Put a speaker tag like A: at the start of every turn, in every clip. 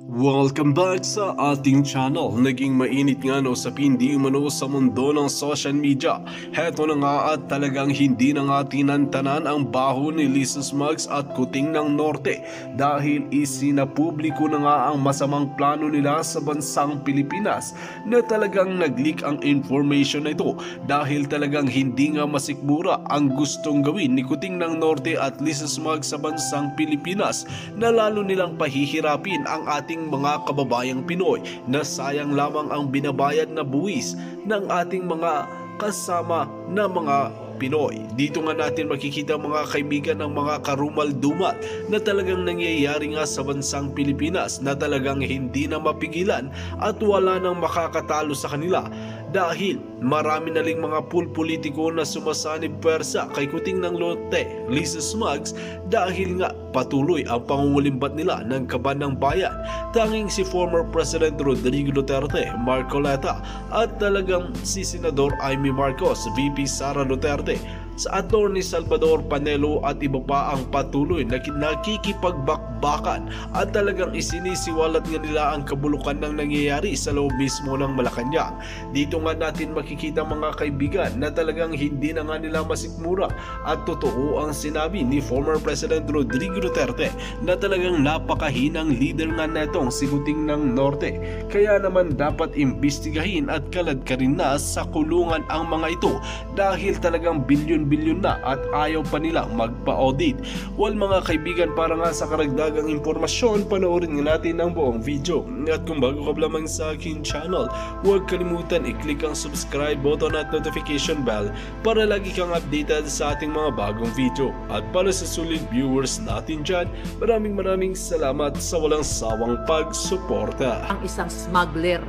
A: Welcome back sa ating channel. Naging mainit nga na usapin di umano sa mundo ng social media. Heto na nga at talagang hindi na nga tinantanan ang baho ni Lisa Smugs at Kuting ng Norte dahil isinapubliko na nga ang masamang plano nila sa bansang Pilipinas na talagang nag-leak ang information na ito dahil talagang hindi nga masikmura ang gustong gawin ni Kuting ng Norte at Lisa Smugs sa bansang Pilipinas na lalo nilang pahihirapin ang ating mga kababayang Pinoy na sayang lamang ang binabayad na buwis ng ating mga kasama na mga Pinoy. Dito nga natin makikita mga kaibigan ng mga karumal-dumal na talagang nangyayari nga sa bansang Pilipinas na talagang hindi na mapigilan at wala nang makakatalo sa kanila dahil marami na ring mga politiko na sumasanib pwersa kay Kuting ng Norte, Lisa Smugs dahil nga patuloy ang pangungulimbat nila ng kaban ng bayan. Tanging si former President Rodrigo Duterte, Marcoleta at talagang si Senador Amy Marcos, VP Sara Duterte, sa Attorney Salvador Panelo at iba pa ang patuloy na nakikipagbakbakan at talagang isinisiwalat nga nila ang kabulukan ng nangyayari sa loob mismo ng Malacanang. Dito nga natin makikita mga kaibigan na talagang hindi na nga nila masikmura at totoo ang sinabi ni former President Rodrigo Duterte na talagang napakahinang leader nga netong si Kuting ng Norte. Kaya naman dapat imbestigahin at kaladkarin na sa kulungan ang mga ito dahil talagang bilyon na at ayaw pa nila magpa-audit. Well mga kaibigan, para nga sa karagdagang impormasyon, panoorin nga natin ang buong video. At kung bago ka lamang sa aking channel, huwag kalimutan i-click ang subscribe button at notification bell para lagi kang updated sa ating mga bagong video. At para sa sulit viewers natin dyan, maraming salamat sa walang sawang pagsuporta.
B: Ang isang smuggler.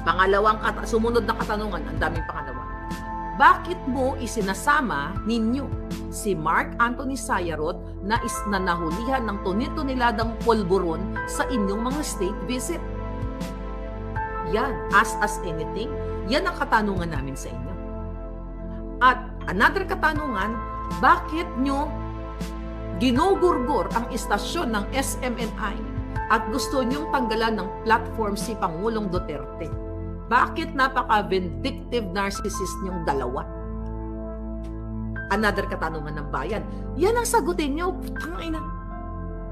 B: Pangalawang sumunod na katanungan, ang daming pangalawa. Bakit mo isinasama ninyo si Mark Anthony Sayarot na nahulihan ng tuniladang polboron sa inyong mga state visit? Yan, ask us anything. Yan ang katanungan namin sa inyo. At another katanungan, bakit nyo ginugurgur ang istasyon ng SMNI at gusto nyong tanggalan ng platform si Pangulong Duterte? Bakit napaka-vindictive narcissist niyong dalawa? Another katanungan ng bayan. Yan ang sagutin niyo.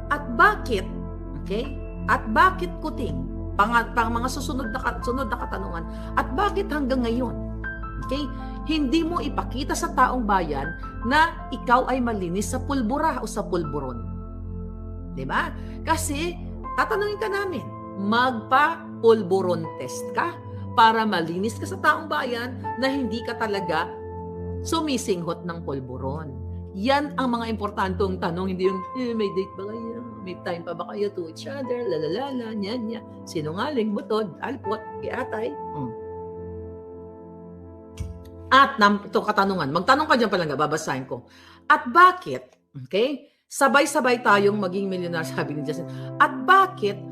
B: At bakit, okay? At bakit Kuting? Pang mga sunod na katanungan. At bakit hanggang ngayon, okay? Hindi mo ipakita sa taong bayan na ikaw ay malinis sa pulbura o sa pulburon. Diba? Kasi, tatanungin ka namin, magpa-pulburon test ka para malinis ka sa taong bayan na hindi ka talaga sumisinghot ng polboron. Yan ang mga importantong tanong, hindi yung, may date ba kayo? May time pa ba kayo to each other? Lalalala, nya, sinungaling, butod, alpot, kiatay. At ito katanungan, magtanong ka dyan palang, babasahin ko. At bakit, okay, sabay-sabay tayong maging milyonaryo, sabi ni Justin, at bakit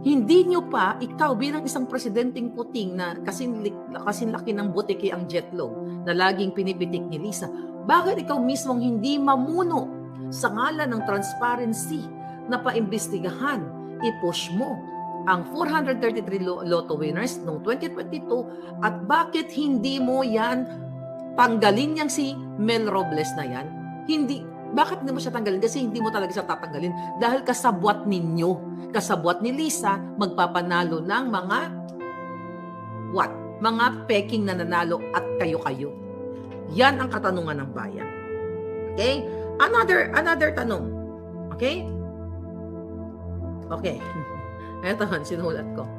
B: hindi nyo pa, ikaw bilang isang presidenteng Kuting na kasing laki ng butiki ang jetlog na laging pinipitik ni Lisa, bakit ikaw mismong hindi mamuno sa ngalan ng transparency na paimbestigahan, i-push mo ang 433 lotto winners noong 2022 at bakit hindi mo yan tanggalin yang si Mel Robles na yan? Bakit hindi mo siya tanggalin? Kasi hindi mo talaga siya tatanggalin dahil kasabwat ninyo. Kasabwat ni Lisa, magpapanalo ng mga peking na nanalo at kayo-kayo. Yan ang katanungan ng bayan. Okay? Another tanong. Okay? Okay. Ito, sinulat ko.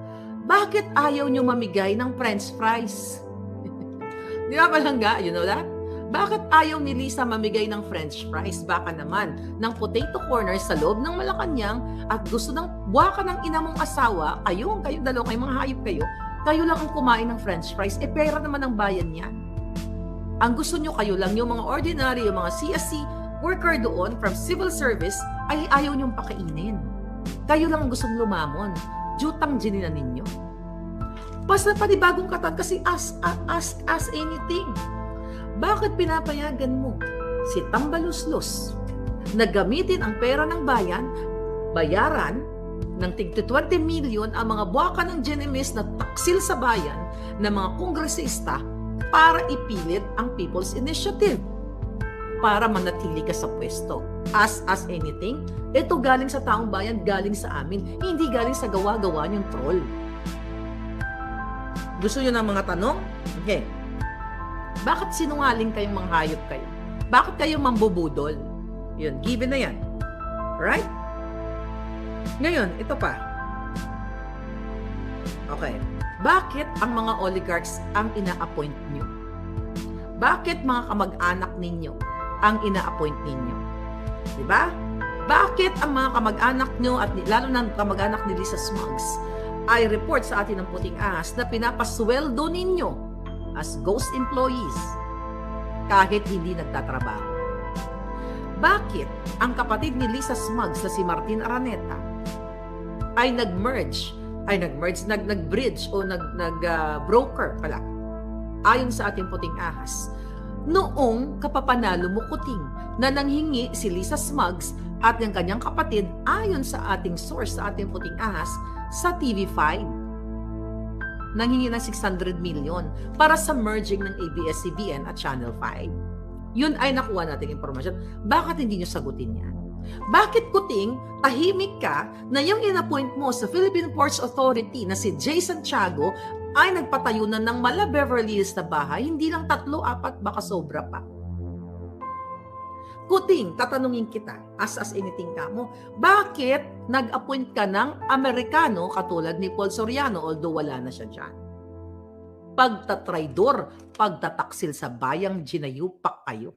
B: Bakit ayaw nyo mamigay ng french fries? Di ba palangga? You know that? Bakit ayaw ni Lisa mamigay ng french fries? Baka naman ng potato corner sa loob ng Malacanang at gusto ng buwaka ng ina mong asawa, kayo dalawa, kayo mga hayop kayo lang ang kumain ng french fries. Pera naman ng bayan yan. Ang gusto nyo kayo lang, yung mga ordinary, yung mga CSC worker doon from civil service, ay ayaw nyong pakainin. Kayo lang ang gustong lumamon. Jutang ginina ninyo. Basta panibagong katan kasi ask anything. Bakit pinapayagan mo si Tambaluslos na gamitin ang pera ng bayan, bayaran ng tig 20 million ang mga buwaka ng GNMS na taksil sa bayan ng mga kongresista para ipilit ang People's Initiative para manatili ka sa pwesto. As anything, ito galing sa taong bayan, galing sa amin, hindi galing sa gawa-gawa niyong troll. Gusto niyo ng mga tanong? Okay. Bakit sinungaling kayong mga hayop kayo? Bakit kayo mambubudol? Yun, given na yan. Right? Ngayon, ito pa. Okay. Bakit ang mga oligarchs ang ina-appoint nyo? Bakit mga kamag-anak ninyo ang ina-appoint ninyo? Diba? Bakit ang mga kamag-anak nyo at lalo na kamag-anak ni Lisa Smugs ay report sa atin ng Puting Ahas na pinapasweldo ninyo as ghost employees kahit hindi nagtatrabaho? Bakit ang kapatid ni Lisa Smugs na si Martin Araneta ay nag-bridge o nag-broker pala ayon sa ating Puting Ahas noong kapapanalo mo Kuting na nanghingi si Lisa Smugs at ng kanyang kapatid ayon sa ating source sa ating Puting Ahas sa TV5 nanghingi ng 600 million para sa merging ng ABS-CBN at Channel 5. Yun ay nakuha nating impormasyon. Bakit hindi nyo sagutin yan? Bakit Kuting, tahimik ka na yung in-appoint mo sa Philippine Ports Authority na si Jason Tiago ay nagpatayo na ng mala Beverly Hills na bahay, hindi lang 3, 4, baka sobra pa. Kuting, tatanungin kita, as anything ka mo, bakit nag-appoint ka ng Amerikano katulad ni Paul Soriano, although wala na siya dyan? Pagtatraidor, pagtataksil sa bayang ginayupak kayo.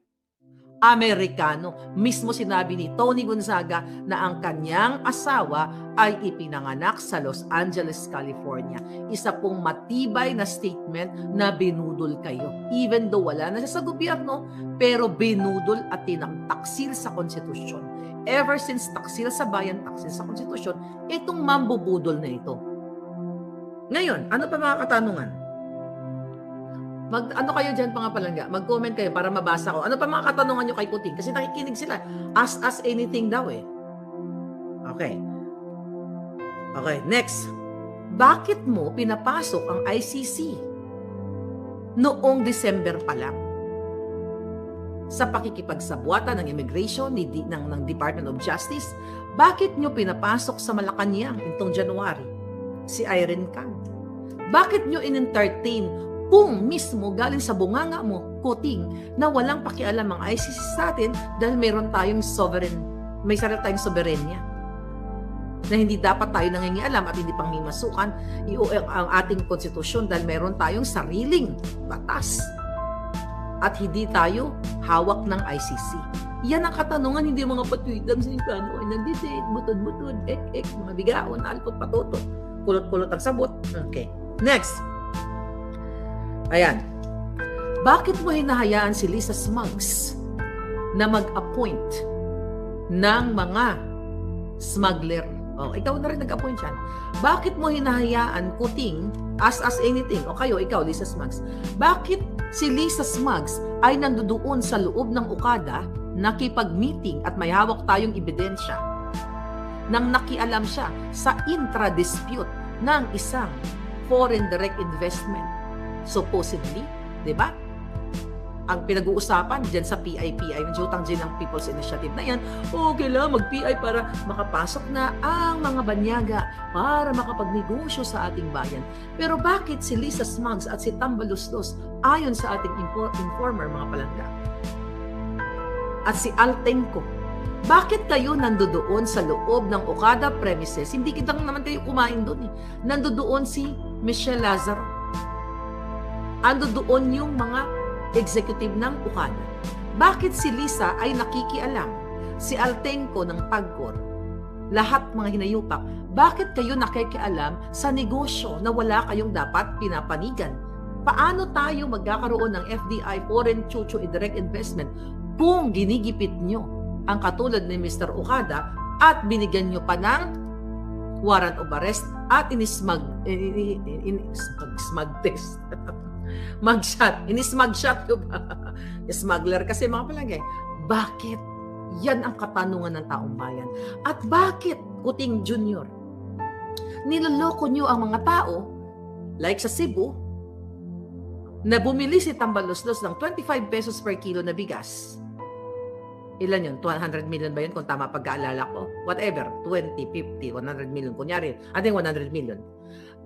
B: Amerikano, mismo sinabi ni Tony Gonzaga na ang kanyang asawa ay ipinanganak sa Los Angeles, California. Isa pong matibay na statement na binudol kayo. Even though wala na siya sa gobyerno, pero binudol at tinaksil sa konstitusyon. Ever since taksil sa bayan, taksil sa konstitusyon, itong mambubudol na ito. Ngayon, ano pa mga katanungan? Ano kayo dyan mga palangga? Mag-comment kayo para mabasa ko. Ano pa mga katanungan nyo kay Kuting? Kasi nakikinig sila. Ask us anything daw eh. Okay. Okay, next. Bakit mo pinapasok ang ICC noong December pa lang? Sa pakikipagsabuatan ng immigration ng Department of Justice, bakit nyo pinapasok sa Malacanang itong January si Irene Kang? Bakit nyo in-entertain kung mismo galing sa bunganga mo, Kuting, na walang pakialam ang ICC sa atin dahil mayroon tayong may sarili tayong soberenya na hindi dapat tayo nangingialam at hindi panghimasukan ang ating konstitusyon dahil mayroon tayong sariling batas at hindi tayo hawak ng ICC. Yan ang katanungan, hindi mga patwidang sinikano ay nagdidate, butod-butod, mga bigaon, alpot, patutot, kulot-kulot ang sabot. Okay. Next. Ayan. Bakit mo hinahayaan si Lisa Smugs na mag-appoint ng mga smuggler? Oh, ikaw na rin nag-appoint yan. Bakit mo hinahayaan Kuting as anything? O kayo, ikaw, Lisa Smugs. Bakit si Lisa Smugs ay nandoon sa loob ng Okada, nakipag-meeting at may hawak tayong ebidensya nang nakialam siya sa intra-dispute ng isang foreign direct investment? Supposedly, di ba? Ang pinag-uusapan dyan sa PIPI, yung jutang dyan ng People's Initiative na yan, kailangan mag-PI para makapasok na ang mga banyaga para makapagnegosyo sa ating bayan. Pero bakit si Lisa Smugs at si Tambaluslos, ayon sa ating informer, mga palangga, at si Altenco, bakit kayo nandoon sa loob ng Okada premises? Hindi kita naman kayo kumain doon eh. Nandoon si Michelle Lazaro. Ando doon yung mga executive ng Okada. Bakit si Lisa ay nakikialam? Si Altenco ng Pagcor, lahat mga hinayupak, bakit kayo nakikialam sa negosyo na wala kayong dapat pinapanigan? Paano tayo magkakaroon ng FDI, Foreign Chucho Direct Investment, kung ginigipit nyo ang katulad ni Mr. Okada at binigyan nyo pa ng warrant of arrest at inismag test. Mag-shot. Inismag-shot ko ba? Smuggler kasi mga palagay. Bakit? Yan ang katanungan ng taong bayan. At bakit Kuting Junior niloloko nyo ang mga tao, like sa Cebu, na bumili si Tambaluslos ng 25 pesos per kilo na bigas. Ilan yun? 200 million ba yun? Kung tama pagkaalala ko. Whatever. 20, 50, 100 million. Kunyari, ating 100 million.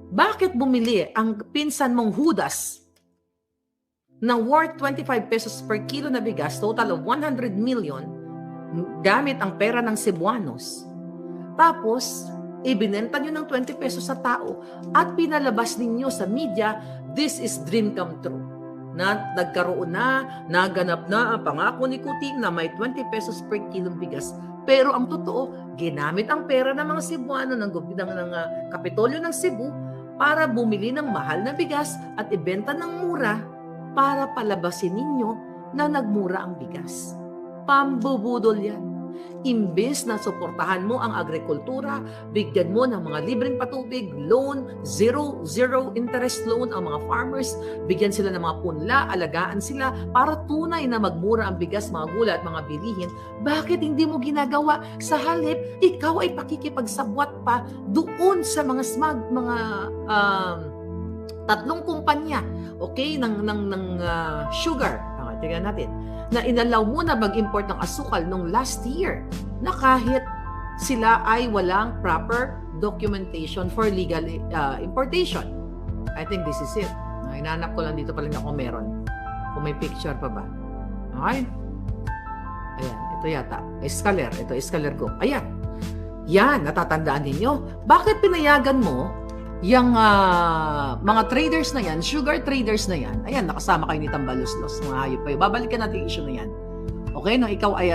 B: Bakit bumili ang pinsan mong Judas ng worth 25 pesos per kilo na bigas, total of 100 million, gamit ang pera ng Cebuanos? Tapos, ibinenta nyo ng 20 pesos sa tao at pinalabas ninyo sa media, this is dream come true. Na nagkaroon na, naganap na ang pangako ni Kuting na may 20 pesos per kilong bigas. Pero ang totoo, ginamit ang pera ng mga Cebuano ng Kapitolyo ng Cebu para bumili ng mahal na bigas at ibenta ng mura para palabasin ninyo na nagmura ang bigas. Pambubudol yan. Imbes na suportahan mo ang agrikultura, bigyan mo ng mga libreng patubig, loan, zero interest loan ang mga farmers, bigyan sila ng mga punla, alagaan sila para tunay na magmura ang bigas, mga gulay at mga bilihin. Bakit hindi mo ginagawa? Sa halip, ikaw ay pakikipagsabwat pa doon sa mga tatlong kumpanya, okay, ng sugar. Okay, tingnan natin. Na inalaw mo na mag-import ng asukal nung last year na kahit sila ay walang proper documentation for legal importation. I think this is it. Hinanap ko lang dito pa lang ako meron. Kung may picture pa ba. Okay? Ayan, ito yata. Escaler. Ito, escaler ko. Ayan. Yan, natatandaan ninyo. Bakit pinayagan mo yung mga traders na yan, sugar traders na yan, ayan, nakasama kayo ni Tambaluslos, mga hayop kayo. Babalikan natin yung issue na yan. Okay, no? Ikaw ay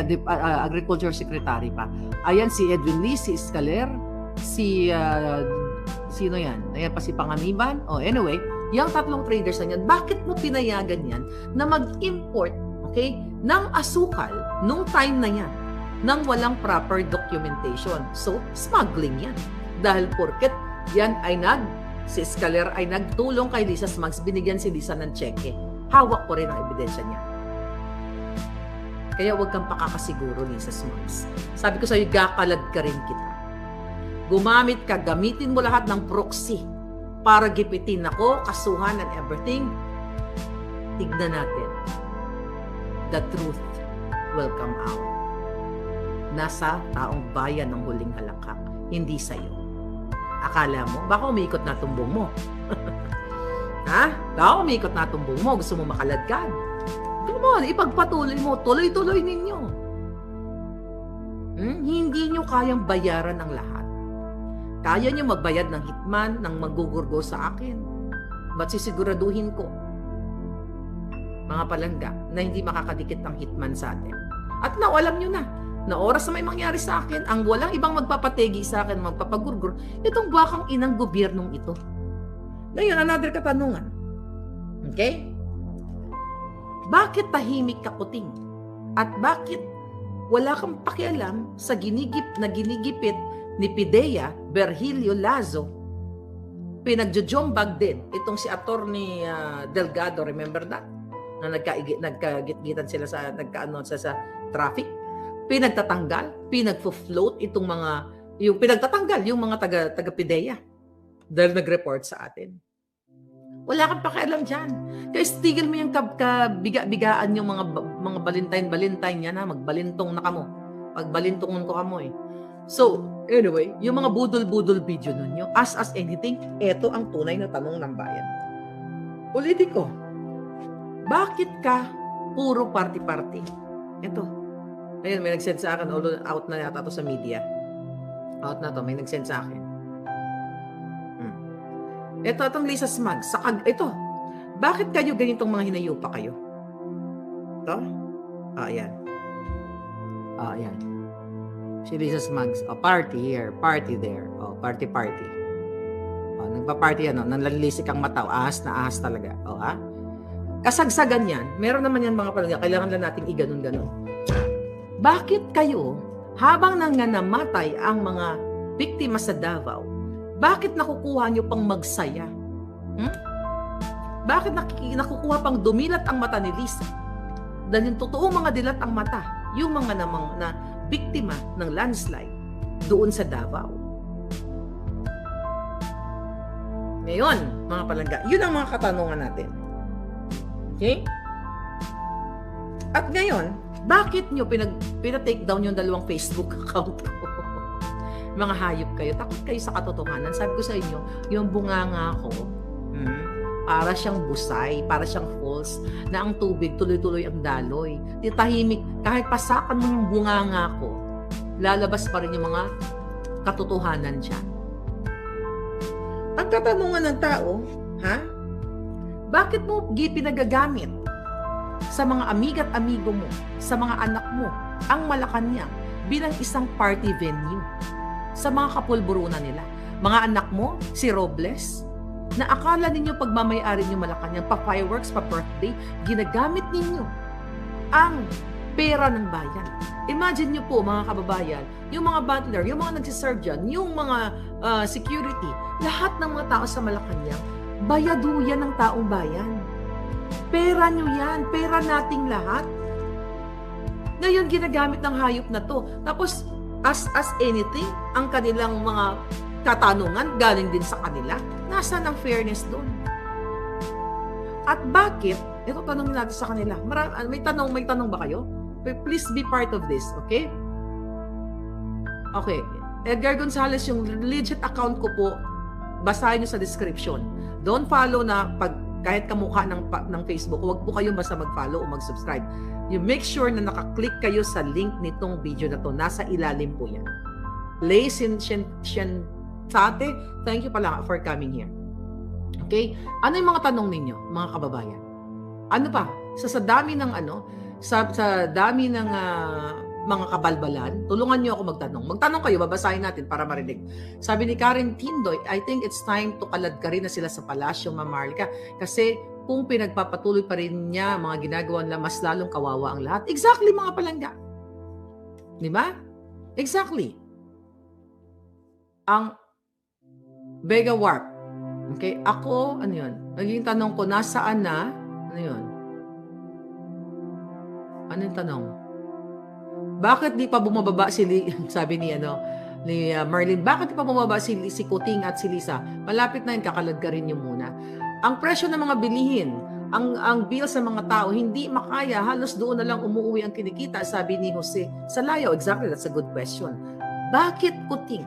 B: Agriculture Secretary pa. Ayan, si Edwin Lee, si Escaler, sino yan? Ayan pa si Pangamiban. Oh, anyway, yung tatlong traders na yan, bakit mo pinayagan yan na mag-import, okay, ng asukal nung time na yan, nang walang proper documentation? So, smuggling yan. Dahil porket yan ay si Escaler ay nagtulong kay Lisa Smugs, binigyan si Lisa ng cheque. Hawak ko rin ang ebidensya niya. Kaya huwag kang pakakasiguro, Lisa Smugs. Sabi ko sa'yo, gakalad ka rin kita. Gumamit ka, gamitin mo lahat ng proxy para gipitin ako, kasuhan and everything. Tignan natin. The truth will come out. Nasa taong bayan ng huling halakhak, hindi sa'yo. Akala mo, baka umiikot na tumbong mo. Ha? Baka umiikot na tumbong mo, gusto mo makaladkad. Come on, ipagpatuloy mo, tuloy-tuloy ninyo. Hindi nyo kayang bayaran ang lahat. Kaya nyo magbayad ng hitman, ng magugurgo sa akin. Ba't sisiguraduhin ko, mga palangga, na hindi makakadikit ng hitman sa atin? At alam nyo na oras na may mangyari sa akin, ang walang ibang magpapategi sa akin, magpapagurgur, itong bakang inang gobyernong ito. Ngayon, another katanungan. Okay? Bakit tahimik ka, Kuting? At bakit wala kang pakialam sa ginigipit ni Pidea Virgilio Lazo? Pinagjojombag din itong si Attorney Delgado, remember that? Na nagkagitgitan sila sa traffic. Pinagtatanggal, pinagfo-float itong yung pinagtatanggal yung mga taga-PIDEA dahil nag-report sa atin. Wala kang pakialam dyan. Kaya stigil mo yung bigaan yung mga balintine-balintine yan, ha? Magbalintong na kamo. Pagbalintongon ko kamo eh. So, anyway, yung mga budol-budol video nun, as anything, eto ang tunay na tanong ng bayan. Ulitin ko, bakit ka puro party-party? Eto. Ayun, may nag-send sa akin, although out na yata to sa media. Out na to, may nag-send sa akin. Ito, itong Lisa Smugs. Ito, bakit kayo ganitong mga hinayupa kayo? Ito? Ayan. Ayan. Si Lisa Smugs. Party here, party there. Party. Nagpa-party yan, nanlalisik ang mata. Ahas na ahas talaga. Kasagsagan yan. Meron naman yan mga palangga. Kailangan lang natin iganon-ganon. Bakit kayo, habang namatay ang mga biktima sa Davao, bakit nakukuha nyo pang magsaya? Bakit nakukuha pang dumilat ang mata ni Lisa? Dahil yung totoong mga dilat ang mata, yung mga na biktima ng landslide doon sa Davao. Ngayon, mga palangga, yun ang mga katanungan natin. Okay? At ngayon, bakit nyo pinatake down yung dalawang Facebook account ko? Mga hayop kayo. Takot kayo sa katotohanan. Sabi ko sa inyo, yung bunganga ko, para siyang busay, para siyang falls, na ang tubig tuloy-tuloy ang daloy. Di tahimik, kahit pasakan mo yung bunganga ko, lalabas pa rin yung mga katotohanan dyan. Ang katanungan ng tao, ha? Bakit mo pinagagamit sa mga amiga't amigo mo, sa mga anak mo, ang Malacanang bilang isang party venue sa mga kapulburunan nila? Mga anak mo, si Robles, na akala ninyo pagmamayari nyo Malacanang, pa-fireworks, pa-birthday, ginagamit ninyo ang pera ng bayan. Imagine nyo po, mga kababayan, yung mga butler, yung mga nagsiserve dyan, yung mga security, lahat ng mga tao sa Malacanang, bayado yan ng taong bayan. Pera nyo yan, pera nating lahat. Ngayon, ginagamit ng hayop na to. Tapos, as anything, ang kanilang mga katanungan, galing din sa kanila. Nasaan ang fairness doon? At bakit, ito tanongin natin sa kanila. May tanong ba kayo? Please be part of this, okay? Okay. Edgar Gonzalez, yung legit account ko po, basahin nyo sa description. Don't follow na kahit kamukha ng Facebook, huwag po kayo basta mag-follow o mag-subscribe. You make sure na nakaklik kayo sa link nitong video na to. Nasa ilalim po yan. Lay Siensate, thank you pala for coming here. Okay? Ano yung mga tanong ninyo, mga kababayan? Ano pa? Sa dami ng sa dami ng mga kabalbalan, tulungan niyo ako magtanong. Magtanong kayo, babasahin natin para marinig. Sabi ni Karen Tindoy, I think it's time to kaladkarin na sila sa palasyo, Ma'am Marlica, kasi kung pinagpapatuloy pa rin niya mga ginagawa nila, mas lalong kawawa ang lahat. Exactly, mga palangga. Di ba? Exactly. Ang Vega Warp. Okay? Ako, ano yun? Naging tanong ko, nasaan na? Ano yun? Ano yung tanong? Bakit di pa bumababa sabi ni Marlene, bakit di pa bumababa si Kuting at si Lisa? Malapit na yun, kakaladkarin niyo muna. Ang presyo ng mga bilihin, ang bill sa mga tao, hindi makaya, halos doon na lang umuwi ang kinikita, sabi ni Jose Salayo. Exactly, that's a good question. Bakit Kuting?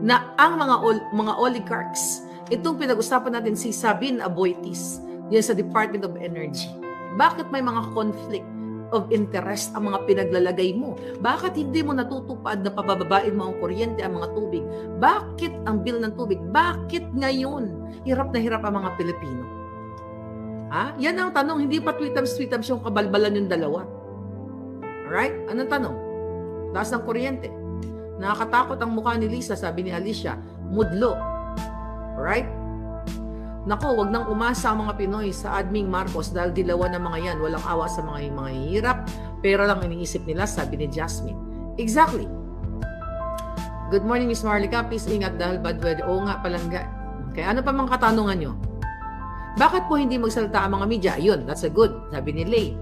B: Na ang mga oligarchs, itong pinag-usapan natin si Sabine Aboitis, yan sa Department of Energy. Bakit may mga conflict of interest ang mga pinaglalagay mo? Bakit hindi mo natutupad na pabababain mo ang kuryente, ang mga tubig? Bakit ang bill ng tubig? Bakit ngayon? Hirap na hirap ang mga Pilipino. Yan ang tanong. Hindi pa tweetams yung kabalbalan yung dalawa. Alright? Anong tanong? Taas ng kuryente. Nakakatakot ang mukha ni Lisa, sabi ni Alicia. Mudlo. Alright? Nako, wag nang umasa ang mga Pinoy sa Adming Marcos dahil dilawan ng mga yan. Walang awa sa mga hirap. Pera lang iniisip nila, sabi ni Jasmine. Exactly. Good morning, Miss Marlica. Please ingat dahil bad weather. Oo nga, palangga. Okay, ano pa mga katanungan nyo? Bakit po hindi magsalita ang mga media? Ayun, that's a good. Sabi ni Lay.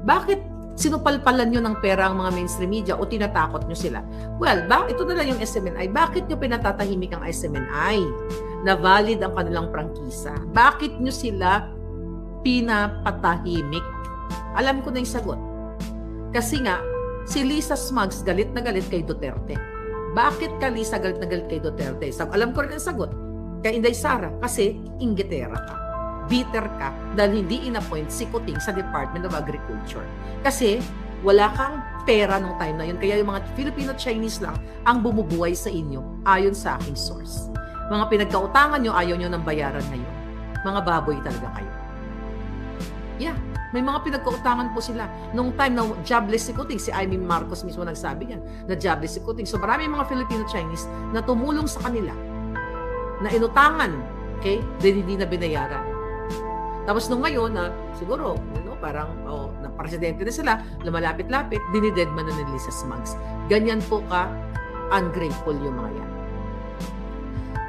B: Bakit sinupalpalan nyo ng pera ang mga mainstream media o tinatakot nyo sila? Well, ito na lang yung SMNI. Bakit nyo pinatatahimik ang SMNI? Na valid ang kanilang prangkisa. Bakit nyo sila pinapatahimik? Alam ko na yung sagot. Kasi nga, si Lisa Smugs galit na galit kay Duterte. Bakit ka, Lisa, galit na galit kay Duterte? Alam ko rin ang sagot. Kay Inday Sara, kasi inggitera ka. Bitter ka dahil hindi inappoint si Kuting sa Department of Agriculture. Kasi wala kang pera nung time na yun. Kaya yung mga Filipino-Chinese lang ang bumubuhay sa inyo ayon sa aking source. Mga pinagkautangan nyo, ayaw nyo ng bayaran ngayon. Mga baboy talaga kayo. Yeah, may mga pinagkautangan po sila. Nung time na jobless si Kuting, si Amy Marcos mismo nagsabi yan, na jobless si Kuting. So marami mga Filipino-Chinese na tumulong sa kanila, na inutangan, okay, din hindi na binayaran. Tapos nung ngayon, siguro, parang na presidente na sila, lumalapit-lapit, dinidedman na ni Lisa Smugs. Ganyan po ka ungrateful yung mga yan.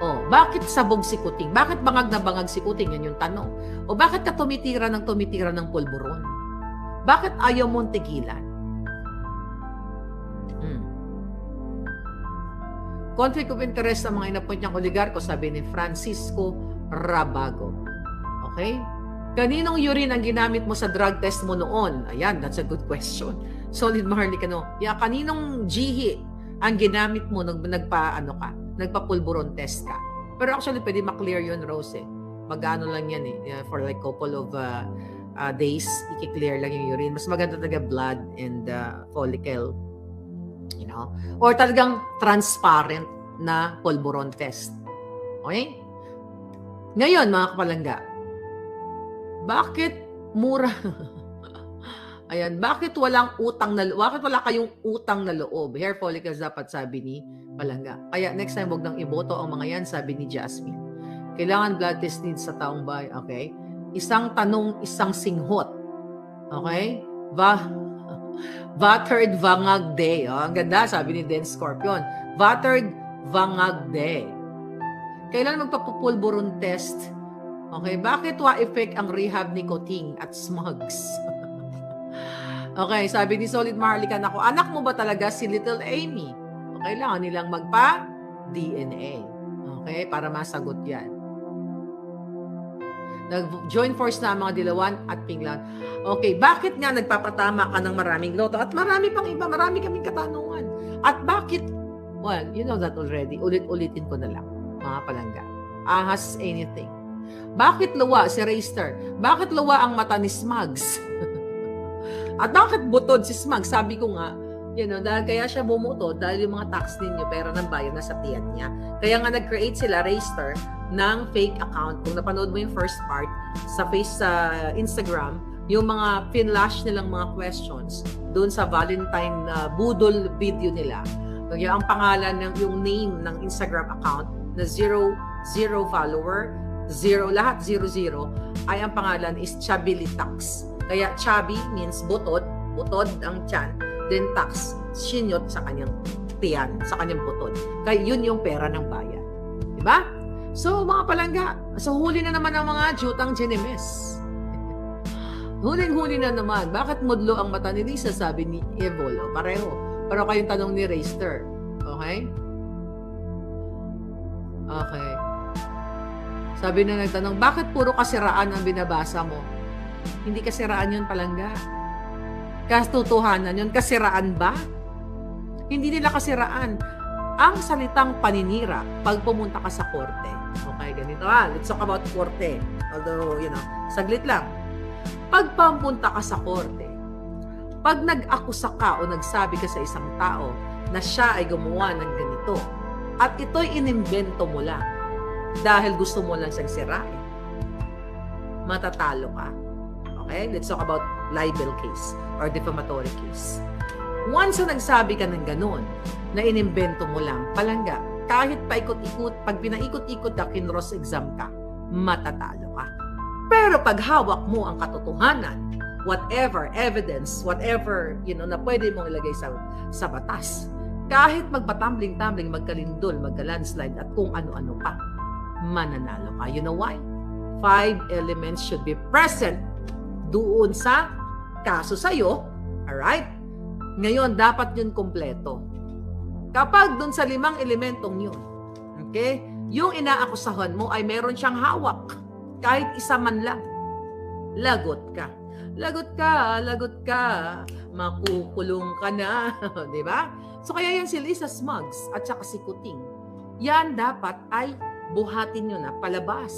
B: Bakit sabog si Kuting? Bakit bangag na bangag si Kuting? Yan yung tanong. Bakit ka tumitira ng pulburon? Bakit ayaw mong tigilan? Conflict of interest sa mga inappoint niyang oligarko, sabi ni Francisco Rabago. Okay? Kaninong urine ang ginamit mo sa drug test mo noon? Ayan, that's a good question. Solid Maharlika, no? Yeah, kaninong GHI ang ginamit mo nung nagpa-pulburon test ka? Pero actually, pwede maklear yun, Rose. Magano lang yan for like couple of days, i-clear lang yung urine. Mas maganda talaga blood and follicle. You know? Or talagang transparent na pulburon test. Okay? Ngayon, mga kapalangga, bakit mura? Ayan, bakit wala kayong utang na loob? Hair follicles dapat, sabi ni Palangga. Kaya next time, wag nang iboto ang mga yan, sabi ni Jasmine. Kailangan blood test needs sa taong bahay. Okay? Isang tanong, isang singhot. Okay? Vaterd Vangag Day. Oh, ang ganda, sabi ni Den Scorpion. Vaterd Vangag Day. Kailan magpapupulburon test? Okay, bakit wa-effect ang rehab nicotine at smugs? Okay, sabi ni Solid Maharlika, ako, anak mo ba talaga si Little Amy? Okay, kailangan nilang magpa-DNA. Okay, para masagot yan. Nag-join force na ang mga Dilawan at Pinglan. Okay, bakit nga nagpapatama ka ng maraming loto? At marami pang iba, marami kaming katanungan. At bakit? Well, you know that already. Ulit-ulitin ko na lang, mga palangga. Ahas anything. Bakit luwa si Rayster? Bakit luwa ang mata ni Smugs? At bakit butod si Smugs? Sabi ko nga, dahil kaya siya bumuto dahil yung mga tax ninyo, pera ng bayan na sa tiyan niya. Kaya nga nag-create sila, Rayster, ng fake account. Kung napanood mo yung first part sa Instagram, yung mga pinlash nilang mga questions doon sa Valentine Budol video nila. Kaya ang pangalan yung name ng Instagram account na 0 follower, 0 lahat 00 ay ang pangalan is Chubby Tax. Kaya chubby means butod ang tiyan, then tax, sinyot sa kanyang tiyan, sa kanyang butod. Kaya yun yung pera ng bayan. Diba? So mga palangga, so huli na naman ang mga jutang Genemes. Huling-huli na naman. Bakit mudlo ang mata ni Lisa? Sabi ni Evolo. Pareho. Pero kayong tanong ni Rayster. Okay? Okay. Sabi na nagtanong, bakit puro kasiraan ang binabasa mo? Hindi kasiraan yun, palangga. Katotohanan yun. Kasiraan ba? Hindi nila kasiraan. Ang salitang paninira, pag pumunta ka sa korte. Okay, ganito let's talk about korte. Although, saglit lang. Pag pumunta ka sa korte, pag nag-akusa ka o nagsabi ka sa isang tao na siya ay gumawa ng ganito, at ito'y inimbento mo lang, dahil gusto mo lang siyang sirain, matatalo ka. Okay? Let's talk about libel case or defamatory case. Once na nagsabi ka ng ganun, na inimbento mo lang, palangga, kahit paikot-ikot, pag pinaikot-ikot na kinross exam ka, matatalo ka. Pero pag hawak mo ang katotohanan, whatever evidence, whatever, na pwede mong ilagay sa batas, kahit magpatambling-tambling, magkalindol, magka-landslide, at kung ano-ano pa, mananalo ka. You know why? 5 elements should be present doon sa kaso sa'yo. Alright? Ngayon, dapat yun kompleto. Kapag doon sa 5 elementong yun, okay, yung inaakusahan mo ay meron siyang hawak, kahit isa man lang, lagot ka. Lagot ka, makukulong ka na. Diba? So kaya yan si Lisa Smugs at saka si Kuting. Yan dapat ay buhatin nyo na palabas.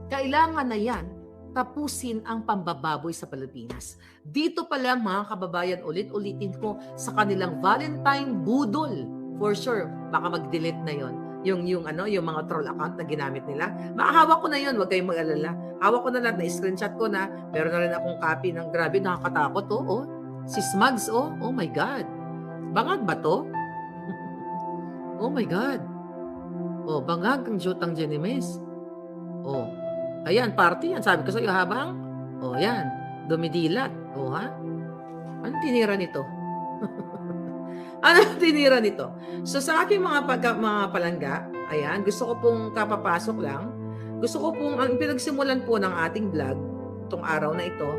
B: Kailangan na yan tapusin ang pambababoy sa Pilipinas. Dito pa lang, mga kababayan, ulit-ulitin ko sa kanilang Valentine Budol. For sure, baka mag-delete na yon. Yung mga troll account na ginamit nila. Makahawak ko na yon, wag kayong mag-alala. Hawak ko na lahat, na-screenshot ko na. Meron na rin akong copy ng grabe, nakakatakot. Oh. Si Smugs, oh my God. Bangag ba to? Oh my God. Oh, bangag ang jutang Genemes. Oh, ayan, party yan. Sabi ko sa iyo, habang, yan, dumidilat. Ha? Anong tinira nito? Anong tinira nito? So, sa aking mga palangga, ayan, gusto ko pong kapapasok lang. Gusto ko pong, ang pinagsimulan po ng ating vlog, itong araw na ito,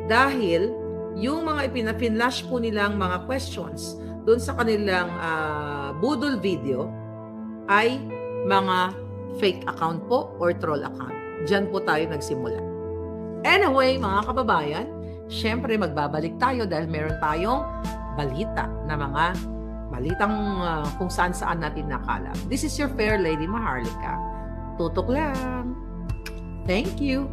B: dahil yung mga ipinaflash po nilang mga questions doon sa kanilang budol video ay mga fake account po or troll account. Diyan po tayo nagsimula. Anyway, mga kababayan, syempre magbabalik tayo dahil meron tayong balita na mga balitang kung saan-saan natin nakalap. This is your fair lady Maharlika. Tutok lang. Thank you.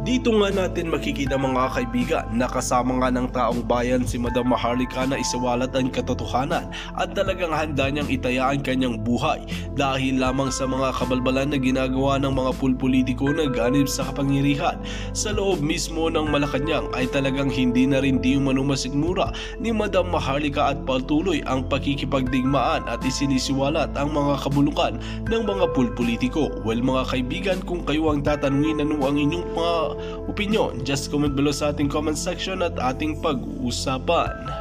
A: Dito nga natin makikita mga kaibigan na kasama nga ng taong bayan si Madam Maharlika na isawalat ang katotohanan at talagang handa niyang itaya ang kanyang buhay dahil lamang sa mga kabalbalan na ginagawa ng mga pulpolitiko na ganib sa kapangyarihan. Sa loob mismo ng Malacanang ay talagang hindi na rin di umano masigmura ni Madam Maharlika at patuloy ang pakikipagdigmaan at isinisiwalat ang mga kabulukan ng mga pulpolitiko. Well mga kaibigan, kung kayo ang tatanungin ano ang inyong mga opinion, just comment below sa ating comment section at ating pag-uusapan.